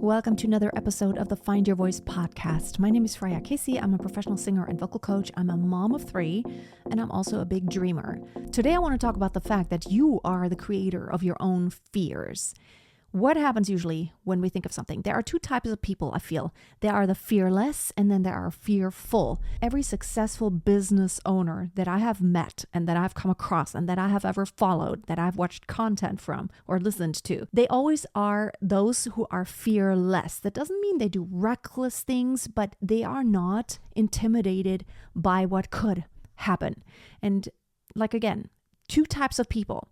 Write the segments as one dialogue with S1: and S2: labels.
S1: Welcome to another episode of the Find Your Voice podcast. My name is Freya Casey. I'm a professional singer and vocal coach. I'm a mom of 3, and I'm also a big dreamer. Today, I want to talk about the fact that you are the creator of your own fears. What happens usually when we think of something? There are 2 types of people, I feel. There are the fearless, and then there are fearful. Every successful business owner that I have met and that I've come across and that I have ever followed, that I've watched content from or listened to, they always are those who are fearless. That doesn't mean they do reckless things, but they are not intimidated by what could happen. And again, 2 types of people.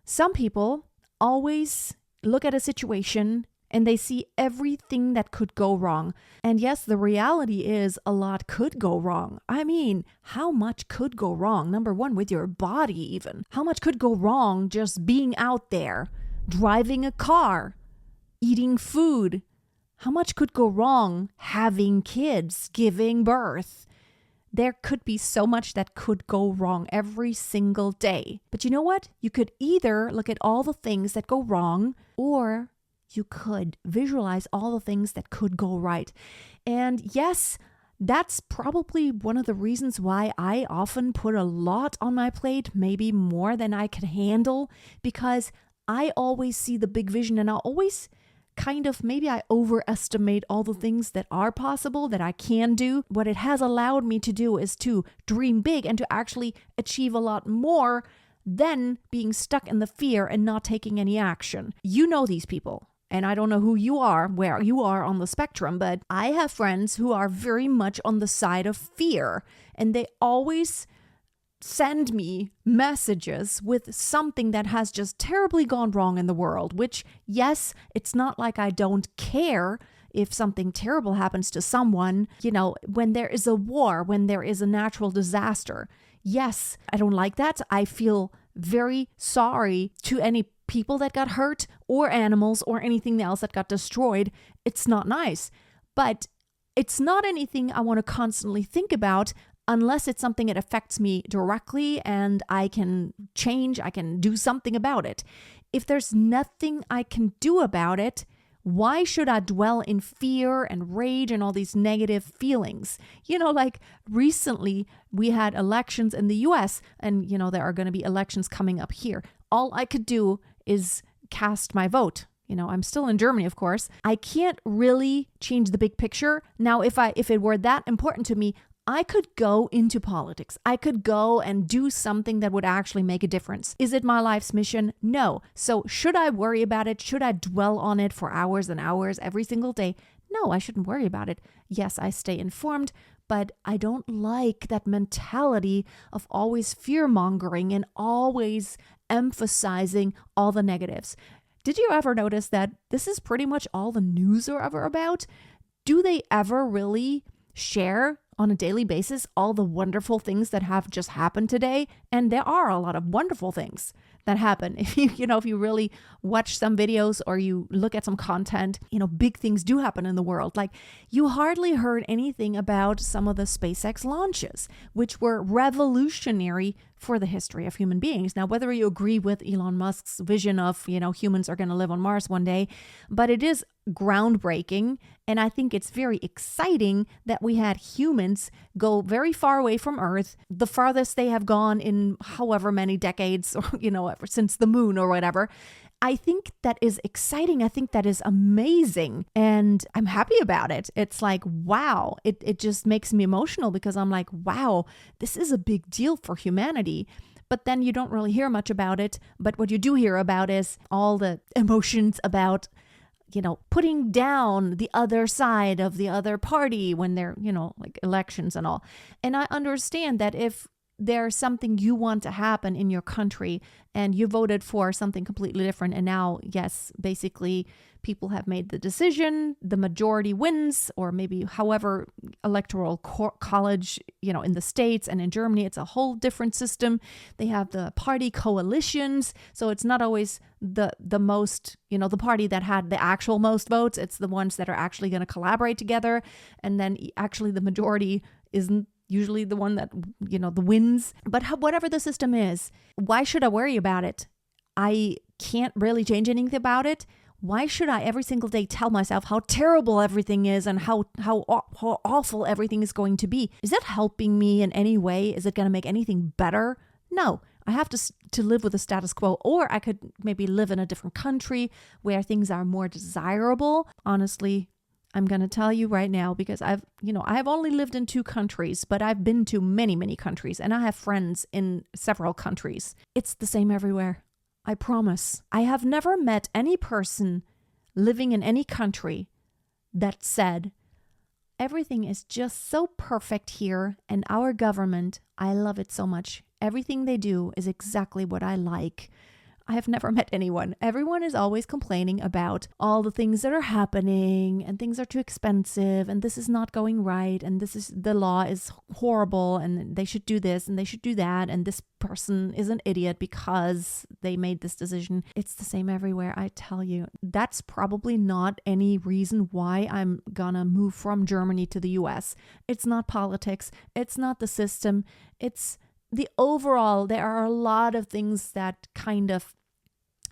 S1: Some people always look at a situation and they see everything that could go wrong. And yes, the reality is a lot could go wrong. I mean, how much could go wrong? Number one, with your body even. How much could go wrong just being out there, driving a car, eating food? How much could go wrong having kids, giving birth? There could be so much that could go wrong every single day. But you know what? You could either look at all the things that go wrong, or you could visualize all the things that could go right. And yes, that's probably one of the reasons why I often put a lot on my plate, maybe more than I can handle, because I always see the big vision and I always maybe I overestimate all the things that are possible, that I can do. What it has allowed me to do is to dream big and to actually achieve a lot more than being stuck in the fear and not taking any action. You know these people. And I don't know who you are, where you are on the spectrum, but I have friends who are very much on the side of fear. And they always send me messages with something that has just terribly gone wrong in the world, which, yes, it's not like I don't care if something terrible happens to someone, when there is a war, when there is a natural disaster. Yes, I don't like that. I feel very sorry to any people that got hurt or animals or anything else that got destroyed. It's not nice, but it's not anything I want to constantly think about unless it's something that affects me directly and I can change, I can do something about it. If there's nothing I can do about it, why should I dwell in fear and rage and all these negative feelings? Recently we had elections in the US and, there are going to be elections coming up here. All I could do is cast my vote. I'm still in Germany, of course. I can't really change the big picture. Now, if it were that important to me, I could go into politics. I could go and do something that would actually make a difference. Is it my life's mission? No. So should I worry about it? Should I dwell on it for hours and hours every single day? No, I shouldn't worry about it. Yes, I stay informed, but I don't like that mentality of always fear-mongering and always emphasizing all the negatives. Did you ever notice that this is pretty much all the news are ever about? Do they ever really share on a daily basis all the wonderful things that have just happened today? And there are a lot of wonderful things that happen. If you really watch some videos or you look at some content, big things do happen in the world. Like, you hardly heard anything about some of the SpaceX launches, which were revolutionary for the history of human beings. Now, whether you agree with Elon Musk's vision of, humans are going to live on Mars one day, but it is groundbreaking. And I think it's very exciting that we had humans go very far away from Earth, the farthest they have gone in however many decades, or, ever since the moon or whatever. I think that is exciting. I think that is amazing. And I'm happy about it. It's like, wow, it just makes me emotional because I'm like, wow, this is a big deal for humanity. But then you don't really hear much about it. But what you do hear about is all the emotions about, putting down the other side of the other party when they're, like elections and all. And I understand that if there's something you want to happen in your country and you voted for something completely different, and now, yes, basically people have made the decision, the majority wins, or maybe however electoral college, in the States and in Germany, it's a whole different system. They have the party coalitions. So it's not always the most, the party that had the actual most votes. It's the ones that are actually going to collaborate together. And then actually the majority isn't usually the one that, the wins. But whatever the system is, why should I worry about it? I can't really change anything about it. Why should I every single day tell myself how terrible everything is and how awful everything is going to be? Is that helping me in any way? Is it going to make anything better? No. I have to live with the status quo, or I could maybe live in a different country where things are more desirable. Honestly, I'm going to tell you right now, because I've only lived in 2 countries, but I've been to many, many countries, and I have friends in several countries. It's the same everywhere. I promise. I have never met any person living in any country that said, everything is just so perfect here, and our government, I love it so much. Everything they do is exactly what I like. I have never met anyone. Everyone is always complaining about all the things that are happening, and things are too expensive, and this is not going right, and the law is horrible, and they should do this and they should do that, and this person is an idiot because they made this decision. It's the same everywhere, I tell you. That's probably not any reason why I'm gonna move from Germany to the US. It's not politics. It's not the system. It's the overall, there are a lot of things that kind of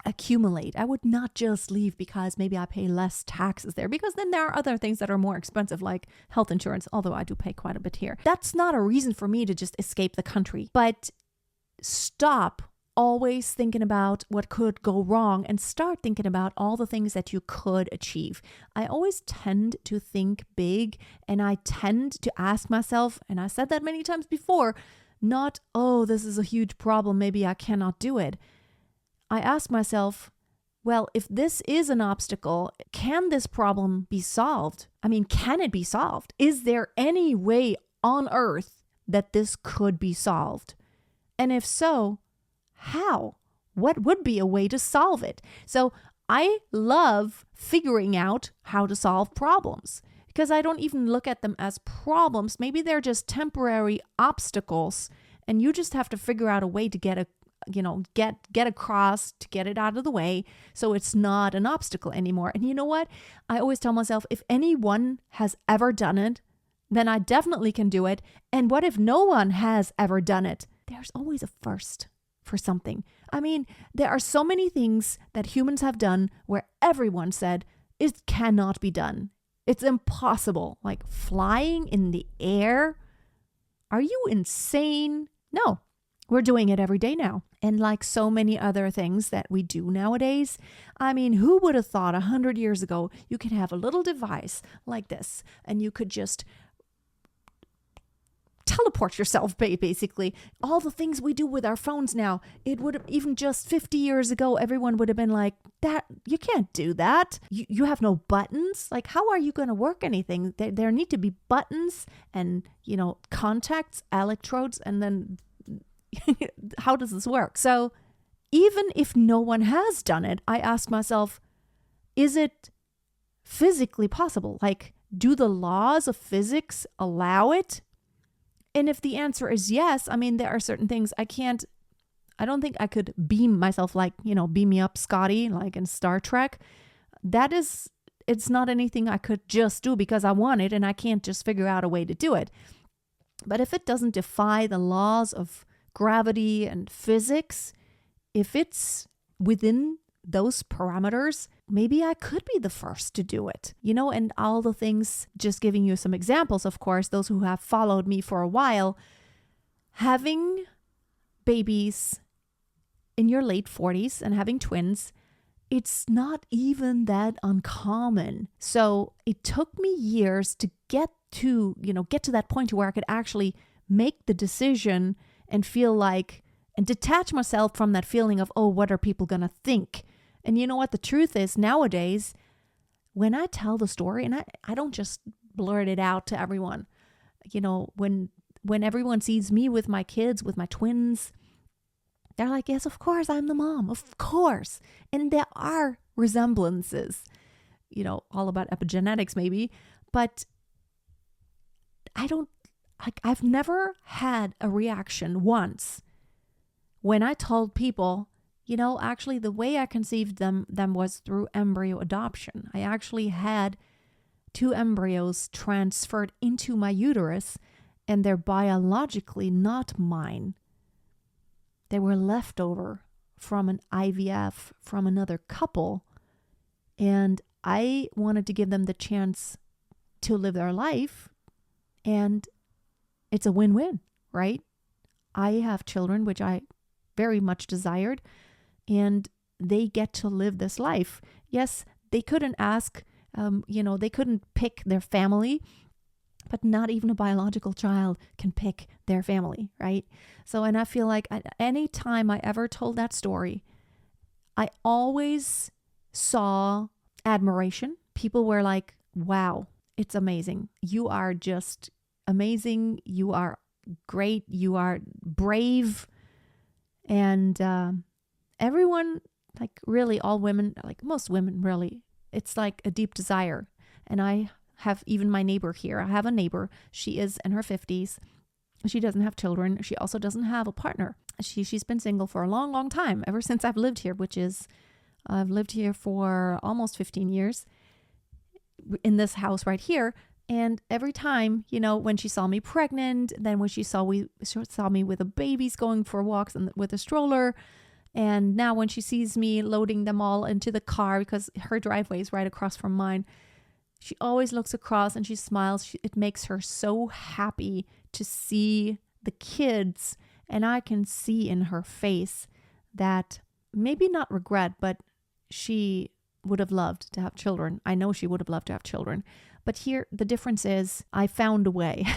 S1: accumulate. I would not just leave because maybe I pay less taxes there, because then there are other things that are more expensive, like health insurance, although I do pay quite a bit here. That's not a reason for me to just escape the country. But stop always thinking about what could go wrong and start thinking about all the things that you could achieve. I always tend to think big, and I tend to ask myself, and I said that many times before, not, oh, this is a huge problem, maybe I cannot do it. I ask myself, well, if this is an obstacle, can this problem be solved? I mean, can it be solved? Is there any way on earth that this could be solved? And if so, how? What would be a way to solve it? So I love figuring out how to solve problems, because I don't even look at them as problems. Maybe they're just temporary obstacles, and you just have to figure out a way to get across, to get it out of the way, so it's not an obstacle anymore. And you know what? I always tell myself, if anyone has ever done it, then I definitely can do it. And what if no one has ever done it? There's always a first for something. I mean, there are so many things that humans have done where everyone said it cannot be done. It's impossible. Like flying in the air. Are you insane? No, we're doing it every day now. And like so many other things that we do nowadays, I mean, who would have thought 100 years ago you could have a little device like this and you could just teleport yourself, basically. All the things we do with our phones now, it would have, even just 50 years ago, everyone would have been like, that you can't do that. You have no buttons. Like, how are you going to work anything? There need to be buttons and, contacts, electrodes, and then how does this work? So even if no one has done it, I ask myself, is it physically possible? Like, do the laws of physics allow it? And if the answer is yes, I mean, there are certain things I don't think I could beam myself, like, beam me up, Scotty, like in Star Trek. It's not anything I could just do because I want it and I can't just figure out a way to do it. But if it doesn't defy the laws of gravity and physics, if it's within those parameters, maybe I could be the first to do it, and all the things, just giving you some examples, of course, those who have followed me for a while, having babies in your late 40s and having twins, it's not even that uncommon. So it took me years to get to that point to where I could actually make the decision and feel like, and detach myself from that feeling of, oh, what are people going to think? And you know what? The truth is, nowadays, when I tell the story, and I don't just blurt it out to everyone, when everyone sees me with my kids, with my twins, they're like, yes, of course, I'm the mom, of course. And there are resemblances, all about epigenetics maybe, but I've never had a reaction once when I told people, actually the way I conceived them was through embryo adoption. I actually had 2 embryos transferred into my uterus, and they're biologically not mine. They were left over from an IVF from another couple, And I wanted to give them the chance to live their life. And it's a win-win, right? I have children, which I very much desired, and they get to live this life. Yes, they couldn't ask, they couldn't pick their family, but not even a biological child can pick their family, right? So, and I feel like any time I ever told that story, I always saw admiration. People were like, wow, it's amazing. You are just amazing. You are great. You are brave. And everyone, like really all women, like most women really, it's like a deep desire. And I have even my neighbor here. I have a neighbor. She is in her 50s. She doesn't have children. She also doesn't have a partner. She's been single for a long, long time, ever since I've lived here, I've lived here for almost 15 years in this house right here. And every time, when she saw me pregnant, then when she saw me with the babies going for walks and with a stroller, and now when she sees me loading them all into the car because her driveway is right across from mine, she always looks across and she smiles. It makes her so happy to see the kids. And I can see in her face that maybe not regret, but she would have loved to have children. I know she would have loved to have children. But here, the difference is I found a way.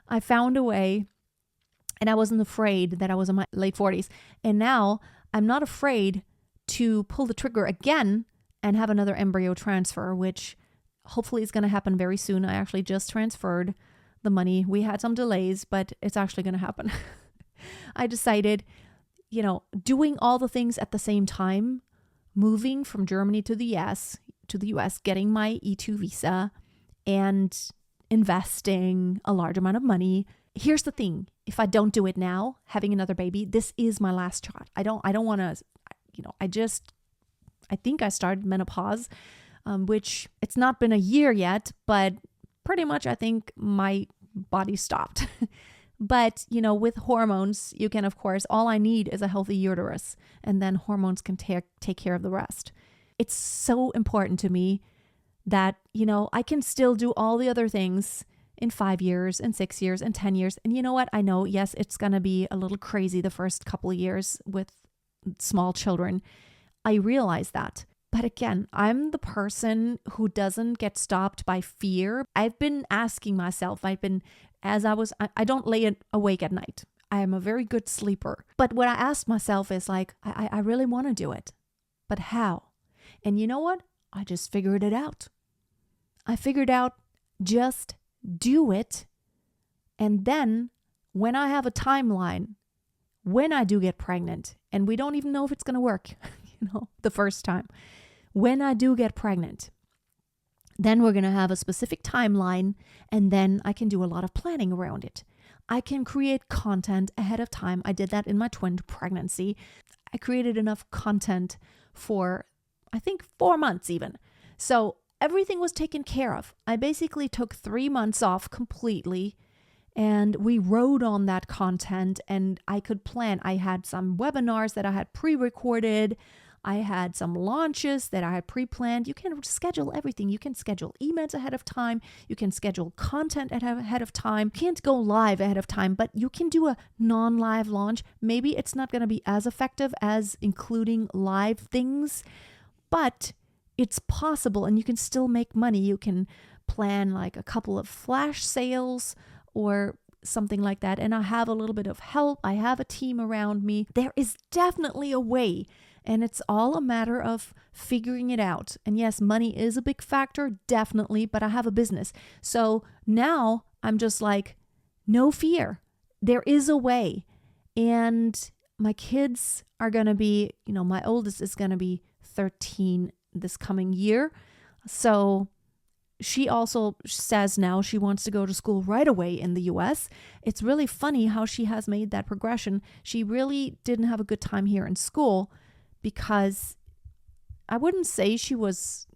S1: I found a way, and I wasn't afraid that I was in my late 40s. And now I'm not afraid to pull the trigger again and have another embryo transfer, which hopefully is going to happen very soon. I actually just transferred the money. We had some delays, but it's actually going to happen. I decided, doing all the things at the same time, moving from Germany to the US, getting my E2 visa and investing a large amount of money. Here's the thing. If I don't do it now, having another baby, this is my last shot. I don't want to, I think I started menopause, which it's not been a year yet, but pretty much I think my body stopped. But, with hormones, you can, of course, all I need is a healthy uterus, and then hormones can take care of the rest. It's so important to me that, I can still do all the other things in 5 years and 6 years and 10 years. And you know what? I know, yes, it's going to be a little crazy the first couple of years with small children. I realize that. But again, I'm the person who doesn't get stopped by fear. I've been asking myself, I don't lay awake at night. I am a very good sleeper. But what I asked myself is like, I really want to do it. But how? And you know what? I just figured it out. I figured out just do it. And then when I have a timeline, when I do get pregnant, and we don't even know if it's going to work, the first time, when I do get pregnant, then we're going to have a specific timeline, and then I can do a lot of planning around it. I can create content ahead of time. I did that in my twin pregnancy. I created enough content for, I think, 4 months even. So everything was taken care of. I basically took 3 months off completely, and we rode on that content, and I could plan. I had some webinars that I had pre-recorded. I had some launches that I had pre-planned. You can schedule everything. You can schedule emails ahead of time. You can schedule content ahead of time. You can't go live ahead of time, but you can do a non-live launch. Maybe it's not going to be as effective as including live things, but it's possible, and you can still make money. You can plan like a couple of flash sales or something like that. And I have a little bit of help. I have a team around me. There is definitely a way. And it's all a matter of figuring it out. And yes, money is a big factor, definitely, but I have a business. So now I'm just like, no fear. There is a way. And my kids are going to be, my oldest is going to be 13 this coming year. So she also says now she wants to go to school right away in the US. It's really funny how she has made that progression. She really didn't have a good time here in school, because I wouldn't say she was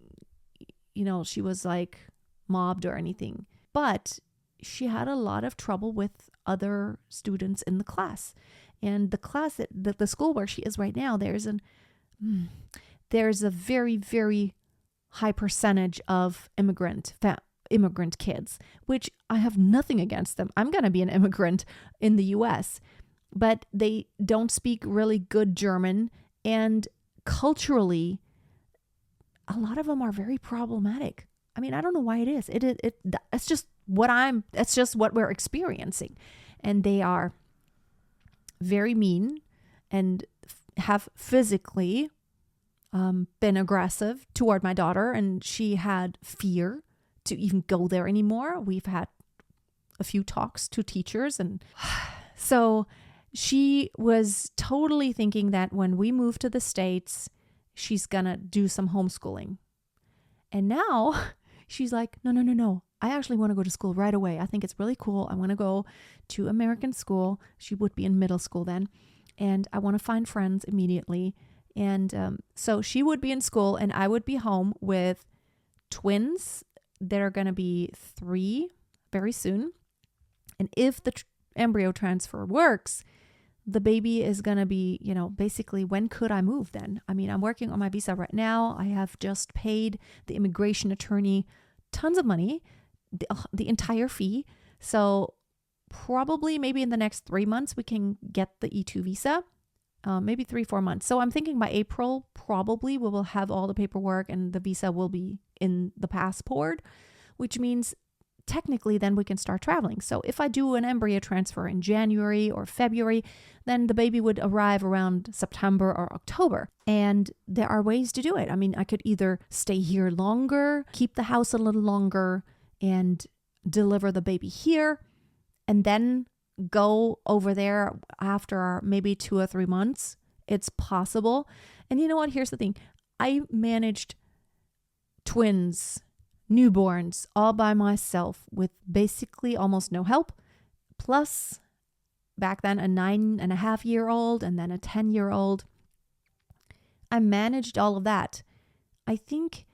S1: like mobbed or anything, but she had a lot of trouble with other students in the class. And the class, the school where she is right now, there's a very, very high percentage of immigrant kids, which I have nothing against them. I'm going to be an immigrant in the US, but they don't speak really good German. And culturally, a lot of them are very problematic. I mean, I don't know why it is. It's just what we're experiencing. And they are very mean and have physically been aggressive toward my daughter. And she had fear to even go there anymore. We've had a few talks to teachers. And so she was totally thinking that when we move to the States, she's going to do some homeschooling. And now she's like, no. I actually want to go to school right away. I think it's really cool. I want to go to American school. She would be in middle school then. And I want to find friends immediately. And so she would be in school and I would be home with twins that are going to be 3 very soon. And if the embryo transfer works, the baby is going to be, basically, when could I move then? I mean, I'm working on my visa right now. I have just paid the immigration attorney tons of money, the entire fee. So probably maybe in the next 3 months, we can get the E2 visa, maybe 3-4 months. So I'm thinking by April, probably we will have all the paperwork and the visa will be in the passport, which means technically then we can start traveling. So if I do an embryo transfer in January or February, then the baby would arrive around September or October. And there are ways to do it. I mean, I could either stay here longer, keep the house a little longer, and deliver the baby here, and then go over there after maybe 2 or 3 months. It's possible. And you know what? Here's the thing. I managed twins, newborns, all by myself with basically almost no help. Plus, back then, a 9.5-year-old and then a 10-year-old. I managed all of that. I think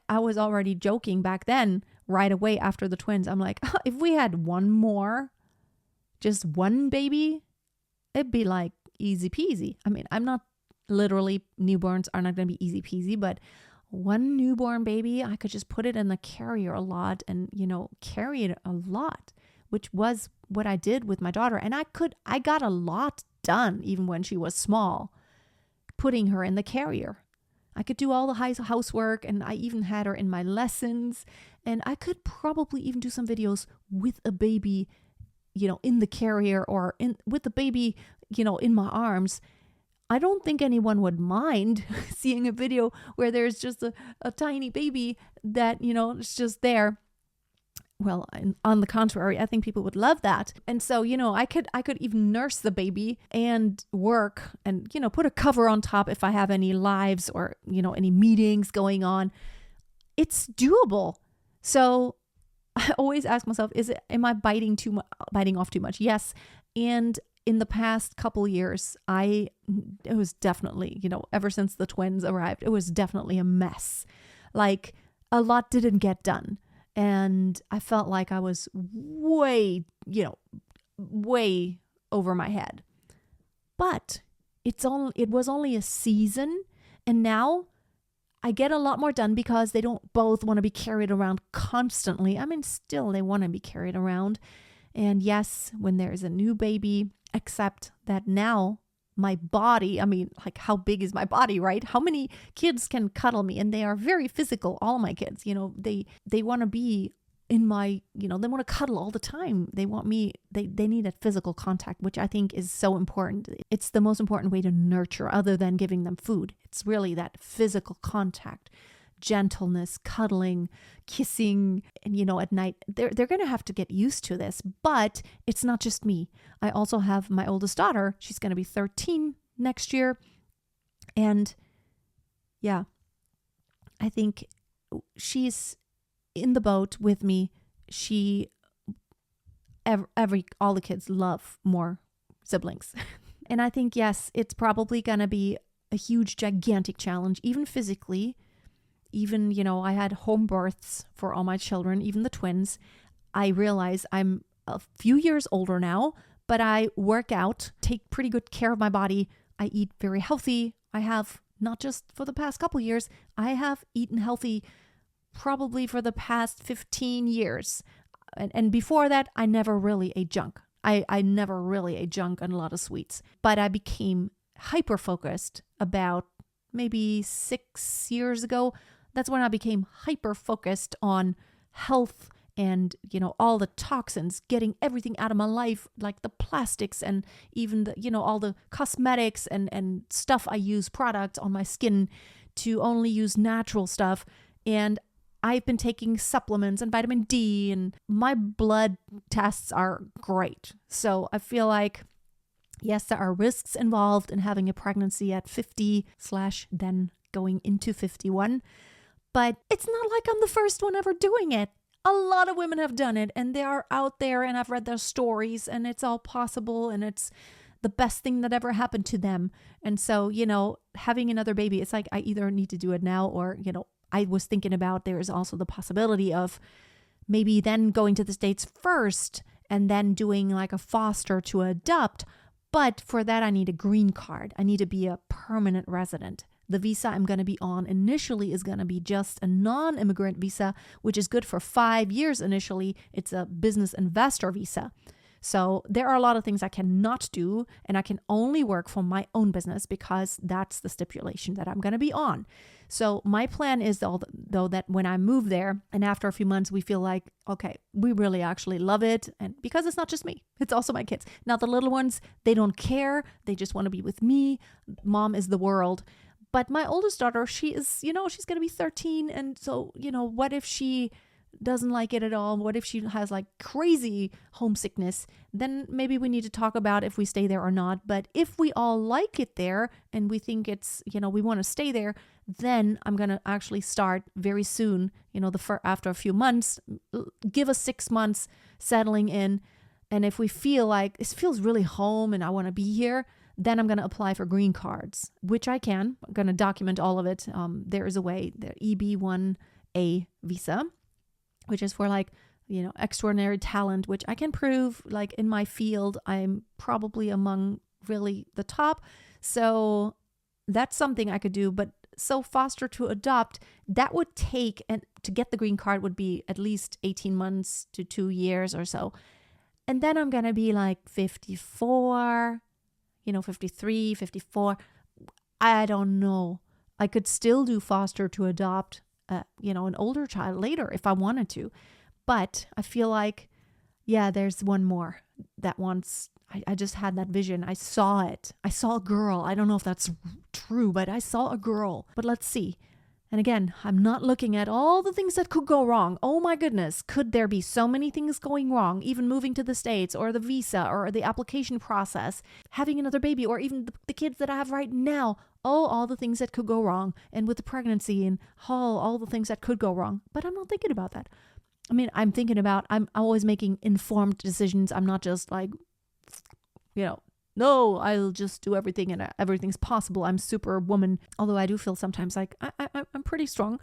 S1: I was already joking back then, right away after the twins. I'm like, if we had one more, just one baby, it'd be like easy peasy. I mean, I'm not literally, newborns are not going to be easy peasy, but one newborn baby, I could just put it in the carrier a lot and, carry it a lot, which was what I did with my daughter. And I got a lot done even when she was small, putting her in the carrier. I could do all the housework, and I even had her in my lessons, and I could probably even do some videos with a baby, in the carrier or with the baby, in my arms. I don't think anyone would mind seeing a video where there's just a tiny baby that, it's just there. Well, on the contrary, I think people would love that. And so, I could even nurse the baby and work and, put a cover on top if I have any lives or, any meetings going on. It's doable. So I always ask myself, am I biting off too much? Yes. And in the past couple years, it was definitely, ever since the twins arrived, it was definitely a mess. Like, a lot didn't get done. And I felt like I was way over my head. But it was only a season. And now I get a lot more done because they don't both want to be carried around constantly. I mean, still they want to be carried around. And yes, when there's a new baby, except that now my body, I mean, like, how big is my body, right? How many kids can cuddle me? And they are very physical, all my kids, they want to be in my, they want to cuddle all the time. They want me, they need that physical contact, which I think is so important. It's the most important way to nurture other than giving them food. It's really that physical contact, gentleness, cuddling, kissing, and at night they're going to have to get used to this. But it's not just me. I also have my oldest daughter. She's going to be 13 next year. And yeah, I think she's in the boat with me. All the kids love more siblings. And I think, yes, it's probably going to be a huge, gigantic challenge, even physically. Even, I had home births for all my children, even the twins. I realize I'm a few years older now, but I work out, take pretty good care of my body. I eat very healthy. I have not just for the past couple years. I have eaten healthy probably for the past 15 years. And before that, I never really ate junk. I never really ate junk and a lot of sweets. But I became hyper-focused about maybe 6 years ago. That's when I became hyper-focused on health and, all the toxins, getting everything out of my life, like the plastics and even the, all the cosmetics and stuff I use, products on my skin, to only use natural stuff. And I've been taking supplements and vitamin D, and my blood tests are great. So I feel like, yes, there are risks involved in having a pregnancy at 50 / then going into 51. But it's not like I'm the first one ever doing it. A lot of women have done it, and they are out there, and I've read their stories, and it's all possible, and it's the best thing that ever happened to them. And so, having another baby, it's like I either need to do it now or, I was thinking about there is also the possibility of maybe then going to the States first and then doing like a foster to adopt. But for that, I need a green card. I need to be a permanent resident. The visa I'm going to be on initially is going to be just a non-immigrant visa, which is good for 5 years initially. It's a business investor visa. So there are a lot of things I cannot do, and I can only work for my own business because that's the stipulation that I'm going to be on. So my plan is though that when I move there and after a few months, we feel like, okay, we really actually love it. And because it's not just me, it's also my kids. Now the little ones, they don't care. They just want to be with me. Mom is the world. But my oldest daughter, she is, she's going to be 13. And so, what if she doesn't like it at all? What if she has like crazy homesickness? Then maybe we need to talk about if we stay there or not. But if we all like it there and we think it's, we want to stay there, then I'm going to actually start very soon, after a few months, give us 6 months settling in. And if we feel like this feels really home and I want to be here, then I'm going to apply for green cards, which I can. I'm going to document all of it. There is a way, the EB-1A visa, which is for like, extraordinary talent, which I can prove like in my field, I'm probably among really the top. So that's something I could do. But so foster to adopt, that would take, and to get the green card would be at least 18 months to 2 years or so. And then I'm going to be like 54, 53, 54. I don't know. I could still do foster to adopt, an older child later if I wanted to. But I feel like, there's one more that once I just had that vision. I saw it. I saw a girl. I don't know if that's true, but I saw a girl. But let's see. And again, I'm not looking at all the things that could go wrong. Oh my goodness, could there be so many things going wrong? Even moving to the States, or the visa, or the application process, having another baby, or even the kids that I have right now. Oh, all the things that could go wrong. And with the pregnancy and all the things that could go wrong. But I'm not thinking about that. I mean, I'm always making informed decisions. I'm not just like, no, I'll just do everything and everything's possible. I'm superwoman. Although I do feel sometimes like I'm pretty strong.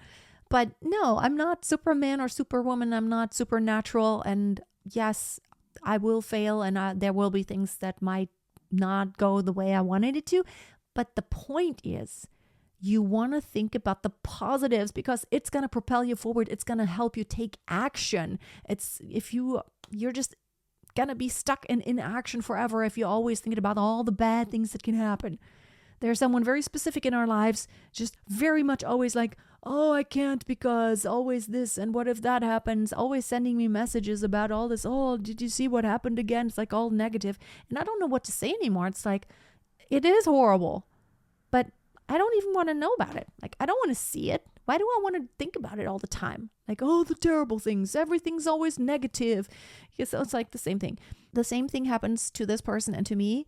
S1: But no, I'm not Superman or Superwoman. I'm not supernatural. And yes, I will fail, and there will be things that might not go the way I wanted it to. But the point is, you want to think about the positives because it's going to propel you forward. It's going to help you take action. If you're just going to be stuck in inaction forever if you're always thinking about all the bad things that can happen. There's someone very specific in our lives, just very much always like, oh, I can't because always this, and what if that happens? Always sending me messages about all this. Oh, did you see what happened again? It's like all negative. And I don't know what to say anymore. It's like, it is horrible, but I don't even want to know about it. Like, I don't want to see it. Why do I want to think about it all the time? Like, oh, the terrible things. Everything's always negative. So it's like the same thing. The same thing happens to this person and to me.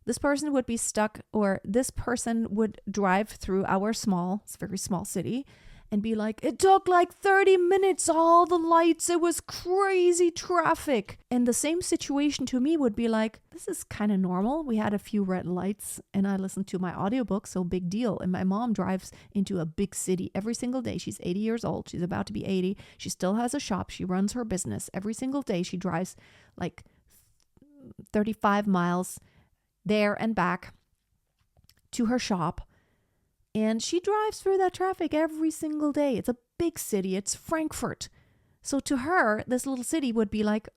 S1: This person would be stuck, or this person would drive through our it's very small city, and be like, it took like 30 minutes, all the lights, it was crazy traffic. And the same situation to me would be like, this is kind of normal. We had a few red lights and I listened to my audiobook, so big deal. And my mom drives into a big city every single day. She's 80 years old. She's about to be 80. She still has a shop. She runs her business. Every single day she drives like 35 miles there and back to her shop. And she drives through that traffic every single day. It's a big city. It's Frankfurt. So to her, this little city would be like,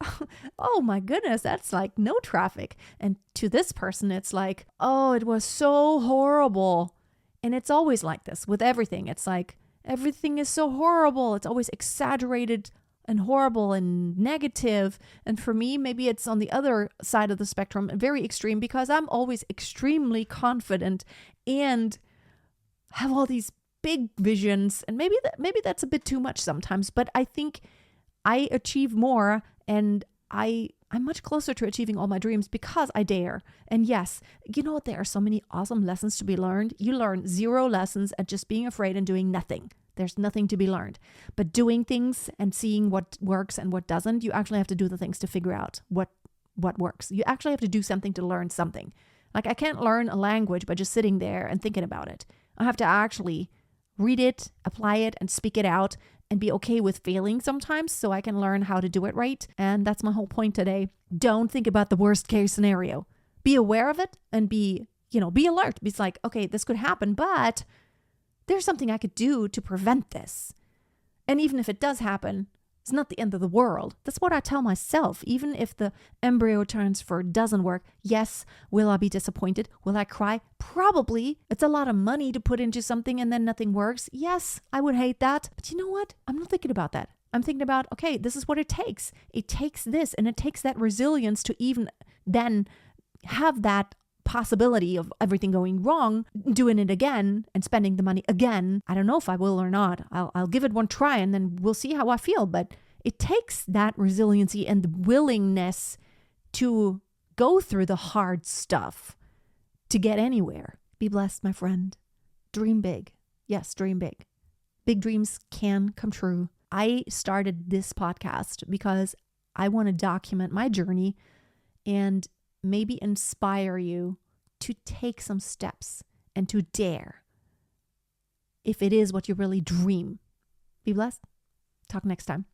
S1: oh my goodness, that's like no traffic. And to this person, it's like, oh, it was so horrible. And it's always like this with everything. It's like, everything is so horrible. It's always exaggerated and horrible and negative. And for me, maybe it's on the other side of the spectrum, very extreme, because I'm always extremely confident and have all these big visions. And maybe that's a bit too much sometimes, but I think I achieve more, and I'm much closer to achieving all my dreams because I dare. And yes, you know what? There are so many awesome lessons to be learned. You learn 0 lessons at just being afraid and doing nothing. There's nothing to be learned. But doing things and seeing what works and what doesn't, you actually have to do the things to figure out what works. You actually have to do something to learn something. Like I can't learn a language by just sitting there and thinking about it. I have to actually read it, apply it, and speak it out, and be okay with failing sometimes so I can learn how to do it right. And that's my whole point today. Don't think about the worst case scenario. Be aware of it and be alert. It's like, okay, this could happen, but there's something I could do to prevent this. And even if it does happen, it's not the end of the world. That's what I tell myself. Even if the embryo transfer doesn't work, yes, will I be disappointed? Will I cry? Probably. It's a lot of money to put into something and then nothing works. Yes, I would hate that. But you know what? I'm not thinking about that. I'm thinking about, okay, this is what it takes. It takes this, and it takes that resilience to even then have that possibility of everything going wrong, doing it again and spending the money again. I don't know if I will or not. I'll give it one try and then we'll see how I feel. But it takes that resiliency and the willingness to go through the hard stuff to get anywhere. Be blessed, my friend. Dream big. Yes, dream big. Big dreams can come true. I started this podcast because I want to document my journey and maybe inspire you to take some steps and to dare if it is what you really dream. Be blessed. Talk next time.